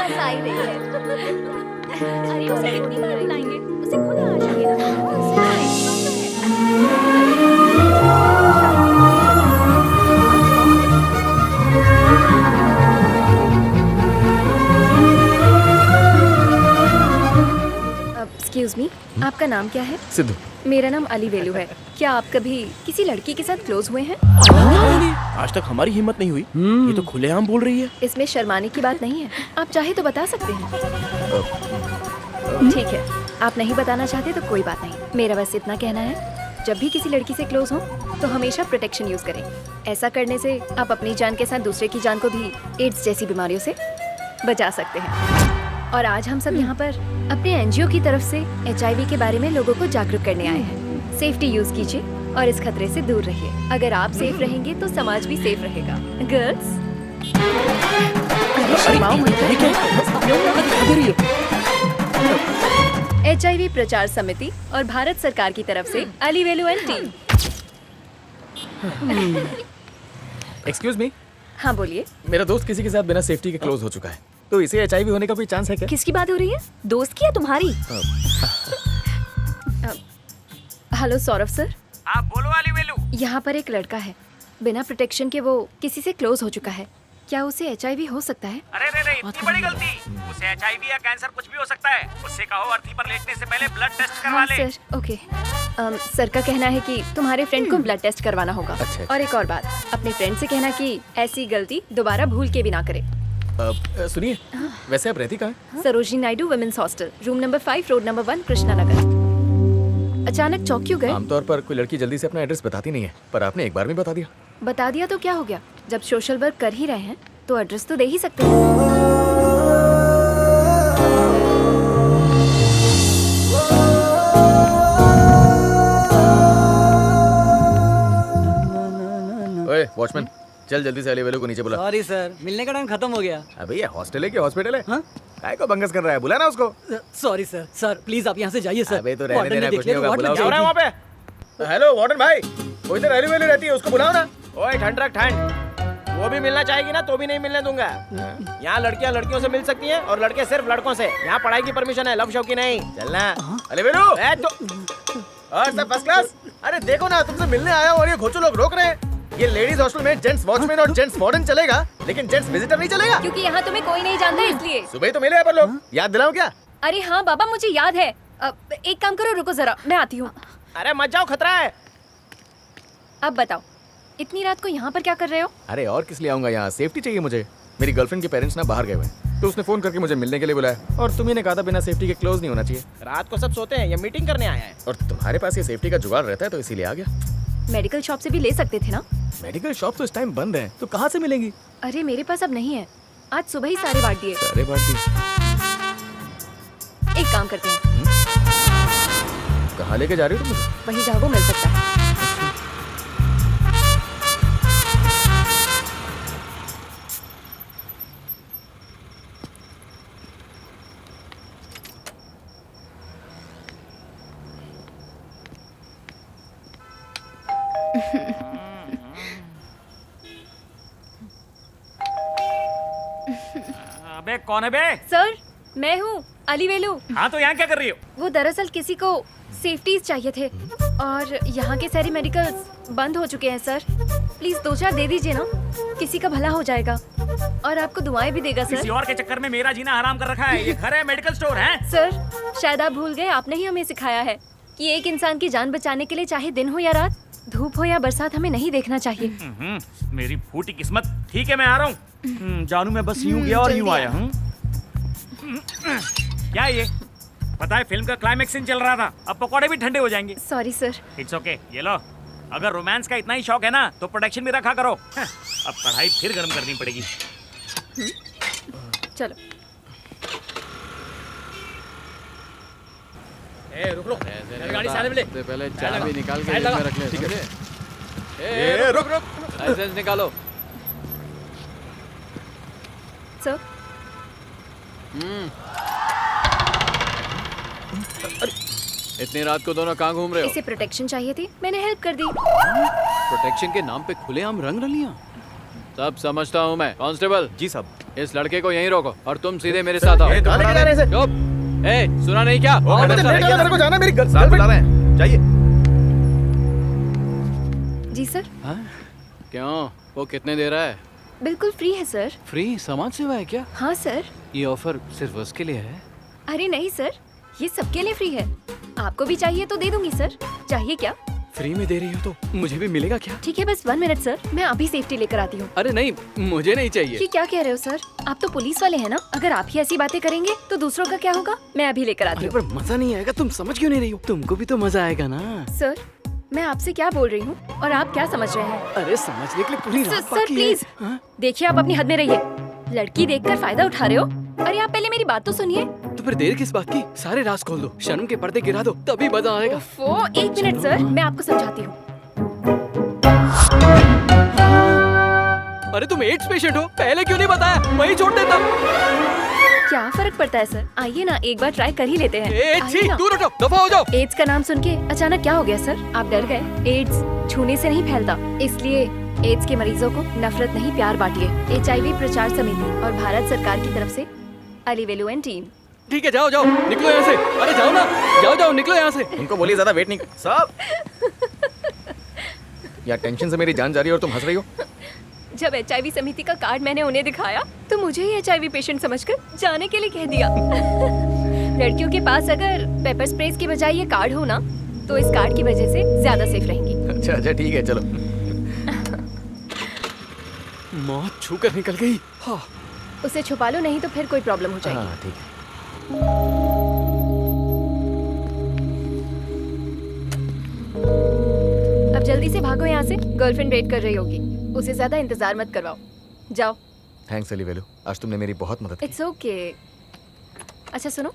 बस आ ही रही है। अरे उसे कितनी बार बुलाएंगे, उसे खुद आ जाएगी ना। एक्सक्यूज मी, आपका नाम क्या है? सिद्धू। मेरा नाम अली वेलू है। क्या आप कभी किसी लड़की के साथ क्लोज हुए हैं? आज तक हमारी हिम्मत नहीं हुई। ये तो खुलेआम बोल रही है। इसमें शर्माने की बात नहीं है, आप चाहे तो बता सकते हैं। ठीक है, आप नहीं बताना चाहते तो कोई बात नहीं। मेरा बस इतना कहना है, जब भी किसी लड़की से क्लोज हो तो हमेशा प्रोटेक्शन यूज करें। ऐसा करने से आप अपनी जान के साथ दूसरे की जान को भी एड्स जैसी बीमारियों से बचा सकते हैं। और आज हम सब यहाँ पर अपने एनजीओ की तरफ से HIV के बारे में लोगों को जागरूक करने आए हैं। सेफ्टी यूज कीजिए और इस खतरे से दूर रहिए। अगर आप सेफ रहेंगे तो समाज भी सेफ रहेगा। गर्ल्स, HIV प्रचार समिति और भारत सरकार की तरफ से अली वेलू एंड टीम। एक्सक्यूज मी, हाँ बोलिए। मेरा दोस्त किसी के साथ बिना सेफ्टी के क्लोज हो चुका है, तो इसे HIV होने का कोई चांस है क्या? किसकी बात हो रही है, दोस्त की या तुम्हारी? Hello Saurabh sir. आप बोलो अली वेलू। यहाँ पर एक लड़का है, बिना प्रोटेक्शन के वो किसी से क्लोज हो चुका है। क्या उसे HIV हो सकता है? अरे रे रे, इतनी बड़ी गलती। उसे HIV या कैंसर कुछ भी हो सकता है। उससे कहो अर्थी पर लेटने से पहले ब्लड टेस्ट करवा ले। हाँ सर, ओके। सर का कहना है कि तुम्हारे फ्रेंड को ब्लड टेस्ट करवाना होगा। अच्छा। और एक और बात, अपने फ्रेंड से कहना कि ऐसी गलती दोबारा भूल के भी ना करे। सुनिए, वैसे आप रहती कहाँ हैं? Sarojini Naidu women's hostel, room number 5, road number 1, Krishna Nagar. अचानक चौक क्यों गए? आमतौर पर कोई लड़की जल्दी से अपना एड्रेस बताती नहीं है, पर आपने एक बार में बता दिया। बता दिया तो क्या हो गया? जब सोशल वर्क कर ही रहे हैं तो एड्रेस तो दे ही सकते हैं। ओए वॉचमैन, चल जल्दी से अली वेलू को नीचे बुला। सॉरी सर, मिलने का टाइम खत्म हो गया। अबे ये हॉस्टल है कि हॉस्पिटल है? हाँ? काय को बंगस कर रहा है? बुला ना उसको। सॉरी सर, सर प्लीज आप यहाँ से जाइए सर। अबे तो रहने वार्डन देना, ने कुछ देख नहीं लिया होगा। तो बुलाओ। वार्डन क्या हो रहा है वहाँ पे? हेलो वार्डन भाई, वो इधर अली वेलू रहती है, उसको बुलाओ ना। ओए ठंड रख ठंड। वो भी मिलना चाहेगी ना तो भी नहीं मिलने दूंगा। यहाँ लड़कियाँ लड़कियों से मिल सकती हैं और लड़के सिर्फ लड़कों से। यहाँ पढ़ाई की परमिशन है, लव शो की नहीं। चलना अली वेलू। और सब फर्स्ट क्लास। अरे देखो ना, तुमसे मिलने आया हूँ और ये घोचू लोग रोक रहे हैं। ये लेडीज हॉस्टल में जेंट्स वॉचमैन और जेंट्स वार्डन चलेगा, लेकिन जेंट्स विजिटर नहीं चलेगा। क्योंकि यहाँ तुम्हें कोई नहीं जानता इसलिए। सुबह ही तो मिले अपन लोग, याद दिलाओ क्या? अरे हाँ बाबा, मुझे याद है। एक काम करो, रुको जरा, मैं आती हूँ। अरे मत जाओ, खतरा है। अब बताओ, इतनी रात को यहाँ पर क्या कर रहे हो? अरे और किस लिए आऊंगा यहाँ, सेफ्टी चाहिए मुझे। मेरी गर्लफ्रेंड के पेरेंट्स ना बाहर गए हुए हैं, तो उसने फोन करके मुझे मिलने के लिए बुलाया। और तुम्ही ने कहा था बिना सेफ्टी के क्लोज नहीं होना चाहिए। रात को सब सोते हैं, ये मीटिंग करने आया है। और तुम्हारे पास ये सेफ्टी का जुगाड़ रहता है, तो इसीलिए आ गया। मेडिकल शॉप से भी ले सकते थे ना? मेडिकल शॉप तो इस टाइम बंद है, तो कहाँ से मिलेंगी? अरे मेरे पास अब नहीं है, आज सुबह ही सारे बांट दिए। अरे बाटी, एक काम करते हैं, कहाँ लेके जा रही हो तुम मुझे? वही जहाँ वो मिल सकता है। अबे कौन है बे? सर, मैं हूँ अली वेलू। हाँ तो यहाँ क्या कर रही हो? वो दरअसल किसी को सेफ्टीज चाहिए थे और यहाँ के सारे मेडिकल्स बंद हो चुके हैं सर। प्लीज 2-4 दे दीजिए ना, किसी का भला हो जाएगा और आपको दुआएं भी देगा किसी सर। और के चक्कर में मेरा जीना हराम कर रखा है। ये घर है, मेडिकल स्टोर है। सर, शायद आप भूल गए, आपने ही हमें सिखाया है कि एक इंसान की जान बचाने के लिए चाहे दिन हो या रात, धूप हो या बरसात, हमें नहीं देखना चाहिए। मेरी फूटी किस्मत। ठीक है मैं आ रहा हूँ। जानू मैं बस यूं गया और यूं आया हूँ। क्या ये? पता है फिल्म का क्लाइमेक्स सीन चल रहा था, अब पकौड़े भी ठंडे हो जाएंगे। Sorry sir. इट्स ओके, ये लो। अगर रोमांस का इतना ही शौक है ना तो प्रोटेक्शन भी रखा करो। अब कढ़ाई फिर गर्म करनी पड़ेगी। चलो। ए रुक लो, गाड़ी साले में ले। पहले चाबी निकाल के साइड जेब लगा। में रख ले। ठीक है। ए, रुक रुक। लाइसेंस निकालो। सर, इतनी रात को दोनों कहाँ घूम रहे हो? इसे प्रोटेक्शन चाहिए थी, मैंने हेल्प कर दी। प्रोटेक्शन के नाम पे खुलेआम रंग रलियां। सब समझता हूँ मैं। कांस्टेबल जी साहब। इस लड़के को यहीं रोको और तुम सीधे मेरे साथ आओ। कहाँ लेके जा रहे हैं इसे? चुप। ए, सुना नहीं क्या? ओ, आओ मुझे मेरे लेट साथ। हो, मेरे को जाना है, मेरी गर्लफ्रेंड बुला रहे हैं, जाइए। जी सर, हाँ? क्यों? वो कितने दे रहा है? बिल्कुल फ्री है सर। फ्री समाज सेवा है क्या? हाँ सर। ये ऑफर सिर्फ उसके लिए है? अरे नहीं सर, ये सबके लिए फ्री है। आपको भी चाहिए तो दे दूंगी सर। चाहिए क्या? फ्री में दे रही हो तो मुझे भी मिलेगा क्या? ठीक है, बस 1 मिनट सर, मैं अभी सेफ्टी लेकर आती हूँ। अरे नहीं, मुझे नहीं चाहिए। ये क्या कह रहे हो सर? आप तो पुलिस वाले हैं ना? अगर आप ही ऐसी बातें करेंगे तो दूसरों का क्या होगा? मैं अभी लेकर आती अरे हूँ। पर मजा नहीं आएगा, तुम समझ क्यों नहीं रही हो? तुमको भी तो मजा आएगा ना। सर, मैं आपसे क्या बोल रही हूँ और आप क्या समझ रहे हैं? अरे समझने के लिए पूरी सर, रात सर बाकी है। प्लीज, हाँ? देखिए आप अपनी हद में रहिए। लड़की देखकर फायदा उठा रहे हो? अरे आप पहले मेरी बात तो सुनिए। तो फिर देर किस बात की? सारे राज खोल दो, शर्म के पर्दे गिरा दो, तभी मजा आएगा। ओफो, 1 मिनट सर, मैं आपको समझाती हूँ। अरे तुम एड्स पेशेंट हो, पहले क्यों नहीं बताया? वही छोड़ देता। क्या फर्क पड़ता है सर? आइए ना, एक बार ट्राई कर ही लेते हैं। ए, आइए छी, ना। दूर हटो, दफा हो जाओ। एड्स का नाम सुन के अचानक क्या हो गया सर? आप डर गए? एड्स छूने से नहीं फैलता, इसलिए एड्स के मरीजों को नफरत नहीं प्यार बांटिए। HIV प्रचार समिति और भारत सरकार की तरफ से अलीवेलु एंड टीम। ठीक है, जाओ जाओ, निकलो यहाँ से। अरे जाओ ना, जाओ जाओ, निकलो यहाँ से। उनको बोलिए ज्यादा वेट नहीं साहब। यार टेंशन से मेरी जान जा रही है और तुम हंस रही हो। जब HIV समिति का कार्ड मैंने उन्हें दिखाया तो मुझे ही HIV पेशेंट समझकर जाने के लिए कह दिया। लड़कियों के पास अगर पेपर स्प्रेज के बजाय ये कार्ड हो ना, तो इस कार्ड की वजह से ज्यादा सेफ रहेंगी। अच्छा अच्छा ठीक है चलो। मौत छू कर निकल गई। हाँ। उसे छुपा लो, नहीं तो फिर कोई प्रॉब्लम हो जाएगी। हाँ ठीक है। अब जल्दी से भागो यहाँ से, गर्लफ्रेंड वेट कर रही होगी। उसे ज्यादा इंतजार मत करवाओ, जाओ। थैंक्स अलीवेलु, आज तुमने मेरी बहुत मदद की। It's okay. अच्छा सुनो,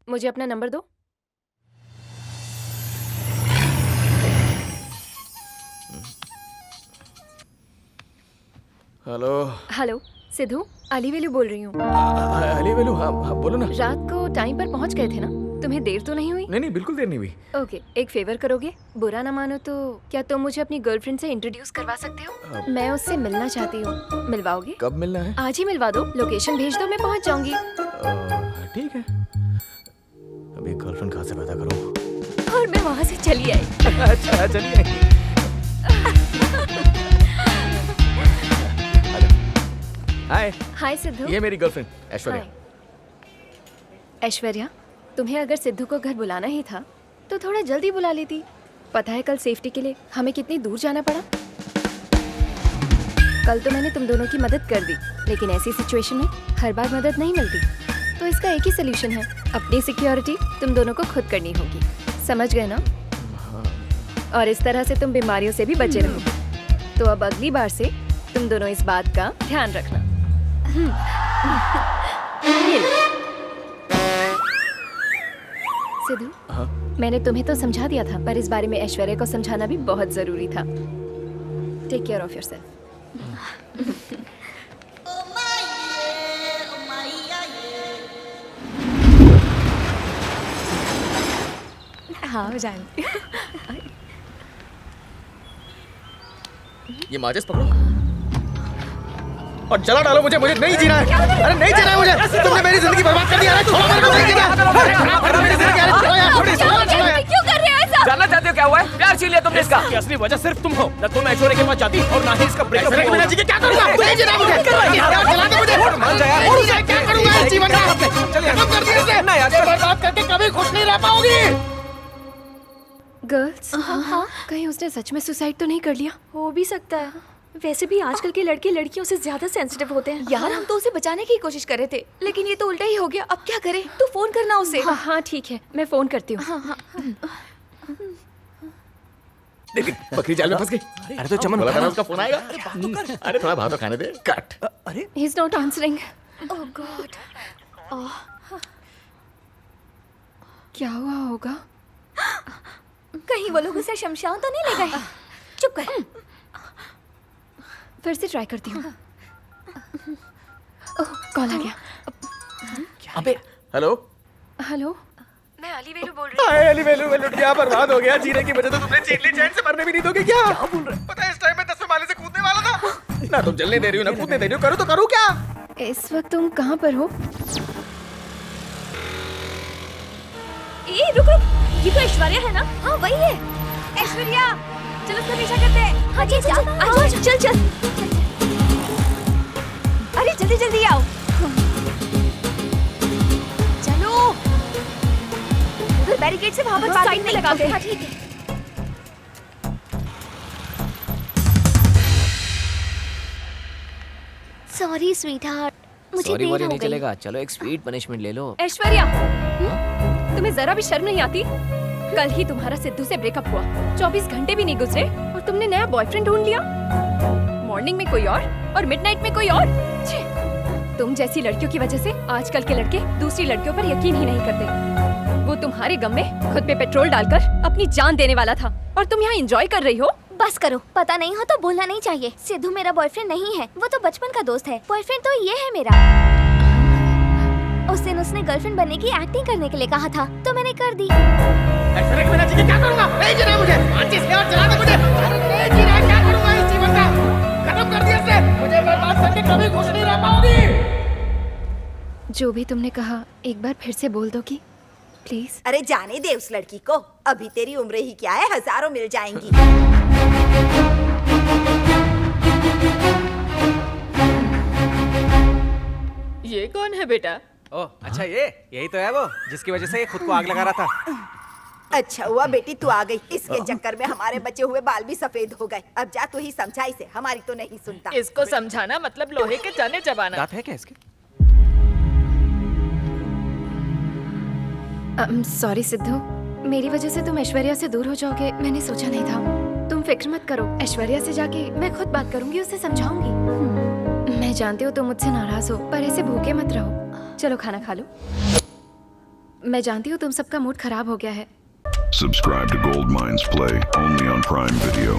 मुझे अपना नंबर दो। हेलो। हेलो, सिद्धू, अलीवेलु बोल रही हूँ। अलीवेलु, हाँ हाँ बोलो ना। रात को टाइम पर पहुँच गए थे ना? तुम्हें देर तो नहीं हुई? नहीं नहीं बिल्कुल देर नहीं हुई। ओके, एक फेवर करोगे? बुरा ना मानो तो क्या तुम मुझे अपनी गर्लफ्रेंड से इंट्रोड्यूस करवा सकते हो? मैं उससे मिलना चाहती हूँ, मिलवाओगे? कब मिलना है? आज ही मिलवा दो, लोकेशन भेज दो, मैं पहुँच जाऊंगी। ठीक है। अभी गर्लफ्रेंड कहाँ से पैदा करूँ? और मैं वहाँ से चली आई। अच्छा चलिए। हाय। हाय सिद्धू। ये मेरी गर्लफ्रेंड ऐश्वर्या। हाय। ऐश्वर्या, तुम्हें अगर सिद्धू को घर बुलाना ही था तो थोड़ा जल्दी बुला लेती। पता है कल सेफ्टी के लिए हमें कितनी दूर जाना पड़ा? कल तो मैंने तुम दोनों की मदद कर दी, लेकिन ऐसी सिचुएशन में हर बार मदद नहीं मिलती। तो इसका एक ही सोल्यूशन है, अपनी सिक्योरिटी तुम दोनों को खुद करनी होगी। समझ गए ना? और इस तरह से तुम बीमारियों से भी बचे रहोगे। तो अब अगली बार से तुम दोनों इस बात का ध्यान रखना। ये लो। सिद्धू, हाँ? मैंने तुम्हें तो समझा दिया था, पर इस बारे में ऐश्वर्या को समझाना भी बहुत जरूरी था। Take care of yourself. हाँ हो जाएंगे। ये माचिस पकड़ो और जला डालो मुझे। मुझे नहीं जीना है। अरे नहीं जीना है मुझे। तुमने मेरी जिंदगी बर्बाद कर दी। अरे छोड़ो मेरे को, नहीं जीना। अरे मेरी जिंदगी, अरे छोड़ो यार, छोड़ो यार। क्यों कर रहे हो ऐसा? जानना चाहते हो क्या हुआ है? प्यार छीन लिया तुमने इसका। इसकी असली वजह सिर्फ तुम हो। न तुम ऐश्वर्या के पास जाती और ना ही इसका ब्रेकअप हुआ। बिना जी के क्या करूंगा? नहीं जीना मुझे। यार जला दे मुझे। मान जा यार। और क्या करूंगा इस जीवन का? खत्म कर दिया इसे। ना यार, बर्बाद करके कभी खुश नहीं रह पाओगी। गर्ल्स, हाँ, कहीं उसने सच में सुसाइड तो नहीं कर लिया? हो भी सकता है। वैसे भी आजकल के लड़के लड़कियों से ज्यादा सेंसिटिव होते हैं। यार हम तो उसे बचाने की कोशिश कर रहे थे, लेकिन ये तो उल्टा ही हो गया। अब क्या करें? तू फोन करना उसे। हाँ हाँ ठीक है, मैं फोन करती हूँ। देख बकरी जाल में फंस गई। अरे तो चमन बोला था ना उसका फोन आएगा। अरे थोड़ा भाव तो खाने दे। Cut. He is not answering. Oh god, क्या हुआ होगा? कहीं वो लोग उसे शमशान तो नहीं ले गए? चुप कर। फिर से ट्राई करती हूँ। ओह कॉल आ गया। अबे हेलो। हेलो, मैं अलीवेलु बोल रही हूँ। हाय अलीवेलु, मैं लुट गया, बर्बाद हो गया। जीने की वजह तो तुमने छीन ली। चैन से मरने भी नहीं दोगे क्या? क्या बोल रहे? पता है इस टाइम में 10 माले से कूदने वाला था। ना तुम जलने दे रही हो ना कूदने दे रही हो, करूँ तो करूँ क्या? इस वक्त तुम कहाँ पर हो? ए रुक रुक, ये तो ऐश्वर्या है ना? हाँ वही है। ऐश्वर्या, चलो उसका पीछा करते हैं। हाँ जी, चल चल। अरे जल्दी जल्दी आओ। चलो। उधर बैरिकेड से वहाँ पर साइड में लगा के। हाँ ठीक है। सॉरी स्वीटहार्ट, मुझे सॉरी देर वॉरी हो नहीं गई। चलेगा, चलो एक स्वीट पनिशमेंट ले लो। ऐश्वर्या, तुम्हें जरा भी शर्म नहीं आती? कल ही तुम्हारा सिद्धू से ब्रेकअप हुआ, 24 घंटे भी नहीं गुजरे और तुमने नया बॉयफ्रेंड ढूंढ लिया। मॉर्निंग में कोई और मिडनाइट में कोई और। छे, तुम जैसी लड़कियों की वजह से आजकल के लड़के दूसरी लड़कियों पर यकीन ही नहीं करते। वो तुम्हारे गम में खुद पे पेट्रोल डालकर अपनी जान देने वाला था और तुम यहाँ एंजॉय कर रही हो। बस करो, पता नहीं हो तो बोलना नहीं चाहिए। सिद्धू मेरा बॉयफ्रेंड नहीं है, वो तो बचपन का दोस्त है। बॉयफ्रेंड तो ये है मेरा। उस दिन उसने गर्लफ्रेंड बनने की एक्टिंग करने के लिए कहा था, तो मैंने कर दी। ऐश्वर्या मीना जी क्या करूंगा? नहीं जीना मुझे, आंटी से और चला दे मुझे। अरे नहीं जीना, क्या करूंगा इस जीवन का? खत्म कर दिया इसे, मुझे बर्बाद करके कभी खुश नहीं रह पाओगी। जो भी तुमने कहा एक बार फिर से बोल दो कि प्लीज। अरे जाने दे उस लड़की को, अभी तेरी उम्र ही क्या है, हजारों मिल जाएंगी। ये कौन है बेटा? ओह अच्छा, यही तो है वो जिसकी वजह से ये खुद को आग लगा रहा था। अच्छा हुआ बेटी तू आ गई, इसके चक्कर में हमारे बचे हुए बाल भी सफेद हो गए। अब जा तू ही समझा इसे, हमारी तो नहीं सुनता। इसको समझाना मतलब लोहे के जाने चबाना। दांत है क्या इसके? सॉरी सिद्धू, मेरी वजह से तुम ऐश्वर्या से दूर हो जाओगे, मैंने सोचा नहीं था। तुम फिक्र मत करो, ऐश्वर्या से जाके मैं खुद बात करूंगी, उसे समझाऊंगी। मैं जानती हूँ तुम मुझसे नाराज हो, पर ऐसे भूखे मत रहो। चलो खाना खा लो। मैं जानती हूँ तुम सबका मूड खराब हो गया है। Subscribe to Gold Mines Play only on Prime Video.